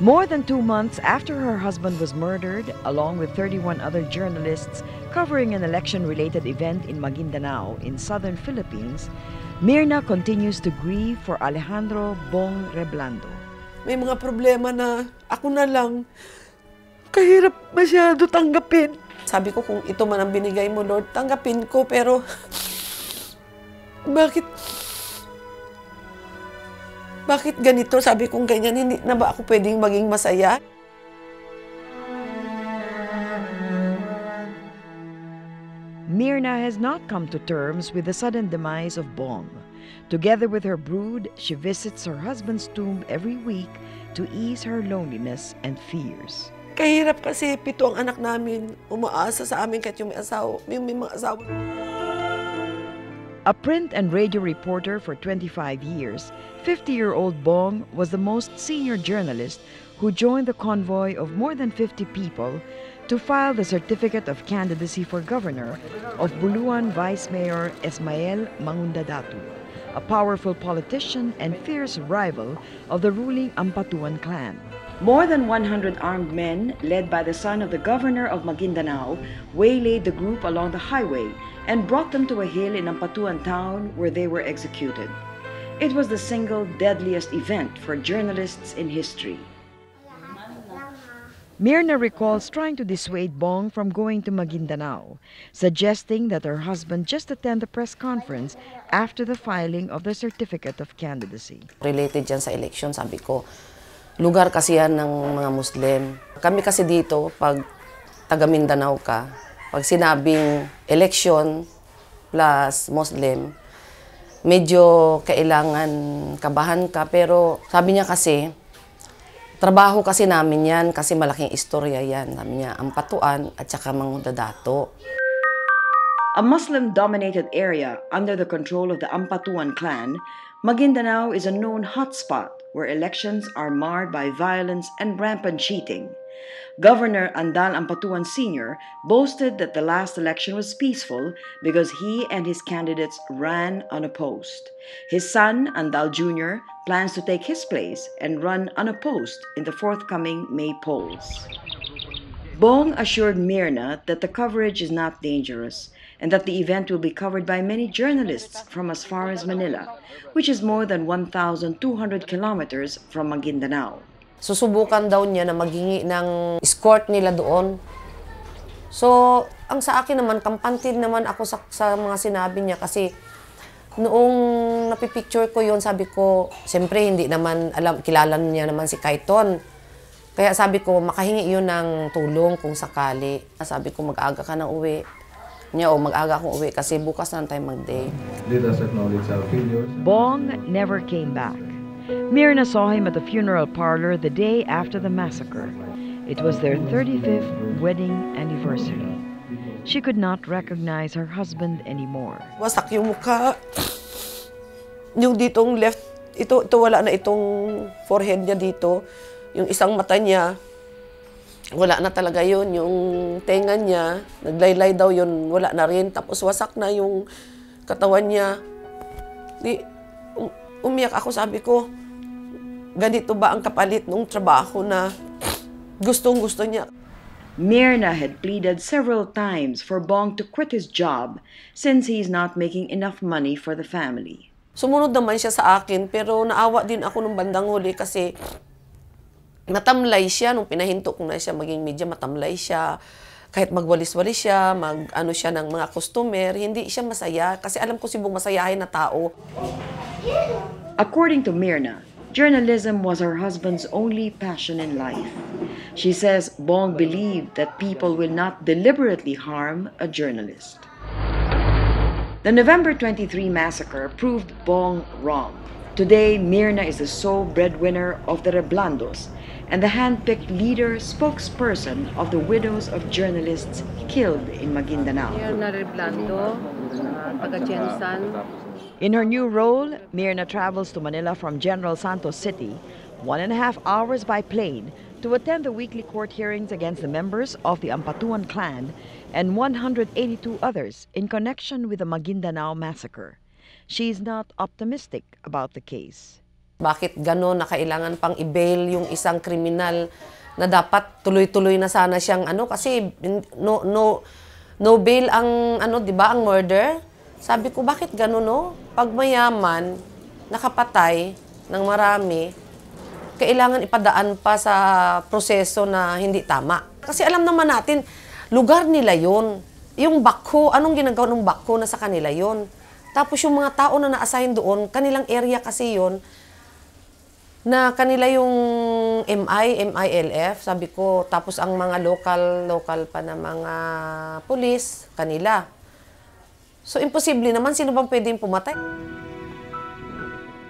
More than 2 months after her husband was murdered, along with 31 other journalists covering an election-related event in Maguindanao in southern Philippines, Myrna continues to grieve for Alejandro Bong Reblando. May mga problema na ako na lang, kahirap masyado tanggapin. Sabi ko, kung ito man ang binigay mo, Lord, tanggapin ko, pero bakit ganito? Sabi kong ganyan, hindi na ba ako pwedeng maging masaya? Myrna has not come to terms with the sudden demise of Bong. Together with her brood, she visits her husband's tomb every week to ease her loneliness and fears. Kahirap kasi 7 ang anak namin, umaasa sa amin kahit yung may mga asawa. A print and radio reporter for 25 years, 50-year-old Bong was the most senior journalist who joined the convoy of more than 50 people to file the certificate of candidacy for governor of Buluan Vice Mayor Esmael Mangundadatu, a powerful politician and fierce rival of the ruling Ampatuan clan. More than 100 armed men, led by the son of the governor of Maguindanao, waylaid the group along the highway and brought them to a hill in Ampatuan town where they were executed. It was the single deadliest event for journalists in history. Myrna recalls trying to dissuade Bong from going to Maguindanao, suggesting that her husband just attend the press conference after the filing of the certificate of candidacy. Related dyan sa election, sabi ko, lugar kasi yan ng mga Muslim. Kami kasi dito, pag taga Mindanao ka, pag sinabing election plus Muslim, medyo kailangan kabahan ka. Pero sabi niya kasi, trabaho kasi namin yan, kasi malaking istorya yan. Sabi niya, Ampatuan at saka Mangundadato. A Muslim-dominated area under the control of the Ampatuan clan, Maguindanao is a known hotspot where elections are marred by violence and rampant cheating. Governor Andal Ampatuan Sr. boasted that the last election was peaceful because he and his candidates ran unopposed. His son, Andal Jr., plans to take his place and run unopposed in the forthcoming May polls. Bong assured Myrna that the coverage is not dangerous and that the event will be covered by many journalists from as far as Manila, which is more than 1,200 kilometers from Maguindanao. Susubukan daw niya na maghingi ng escort nila doon. So, ang sa akin naman, kampante naman ako sa mga sinabi niya kasi noong napipicture ko yon, sabi ko, siyempre hindi naman kilala niya naman si Kaiton. Kaya sabi ko, makahingi yun ng tulong kung sakali. Sabi ko, mag-aga ka na uwi. Niya, mag-aga akong uwi kasi bukas na tayo mag-day. Let us acknowledge our failures. Bong never came back. Myrna saw him at the funeral parlor the day after the massacre. It was their 35th wedding anniversary. She could not recognize her husband anymore. Wasak yung mukha. Yung ditong left, ito wala na itong forehead niya dito. Yung isang mata niya, wala na talaga yun. Yung tenga niya, naglaylay daw yun, wala na rin. Tapos wasak na yung katawan niya. Umiyak ako, sabi ko, ganito ba ang kapalit ng trabaho na gustong-gusto niya? Myrna had pleaded several times for Bong to quit his job since he is not making enough money for the family. Sumunod naman siya sa akin, pero naawa din ako nung bandang huli kasi matamlay siya. Nung pinahinto ko na siya maging media, matamlay siya. Kahit magwalis-walis siya, mag-ano siya ng mga customer, hindi siya masaya. Kasi alam ko sibong masayahin na tao. According to Myrna, journalism was her husband's only passion in life. She says Bong believed that people will not deliberately harm a journalist. The November 23 massacre proved Bong wrong. Today, Myrna is the sole breadwinner of the Reblandos and the hand-picked leader spokesperson of the widows of journalists killed in Maguindanao. In her new role, Myrna travels to Manila from General Santos City, 1.5 hours by plane, to attend the weekly court hearings against the members of the Ampatuan clan and 182 others in connection with the Maguindanao massacre. She is not optimistic about the case. Bakit gano'n na kailangan pang i-bail yung isang kriminal na dapat tuloy-tuloy na sana siyang kasi no bail ang 'di ba, ang murder. Sabi ko, bakit gano'n, no? Pag mayaman, nakapatay ng marami, kailangan ipadaan pa sa proseso na hindi tama. Kasi alam naman natin, lugar nila yun. Yung bakho, anong ginagawa ng bakho na sa kanila yun? Tapos yung mga tao na na-assign doon, kanilang area kasi yun, na kanila yung MILF, sabi ko, tapos ang mga local pa na mga pulis, kanila. So, imposible naman, sino bang pwedeng pumatay?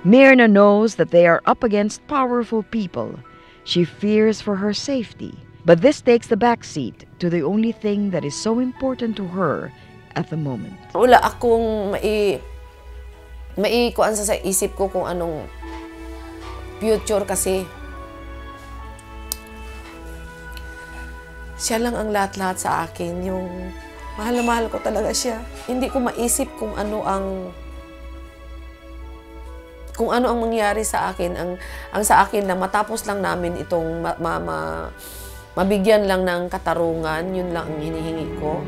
Myrna knows that they are up against powerful people. She fears for her safety. But this takes the backseat to the only thing that is so important to her at the moment. Wala akong maikuan sa isip ko kung anong future kasi. Siya lang ang lahat-lahat sa akin. Yung mahal na mahal ko talaga siya. Hindi ko maisip kung ano ang mangyari sa akin. Ang sa akin na matapos lang namin itong mabigyan lang ng katarungan, yun lang ang hinihingi ko.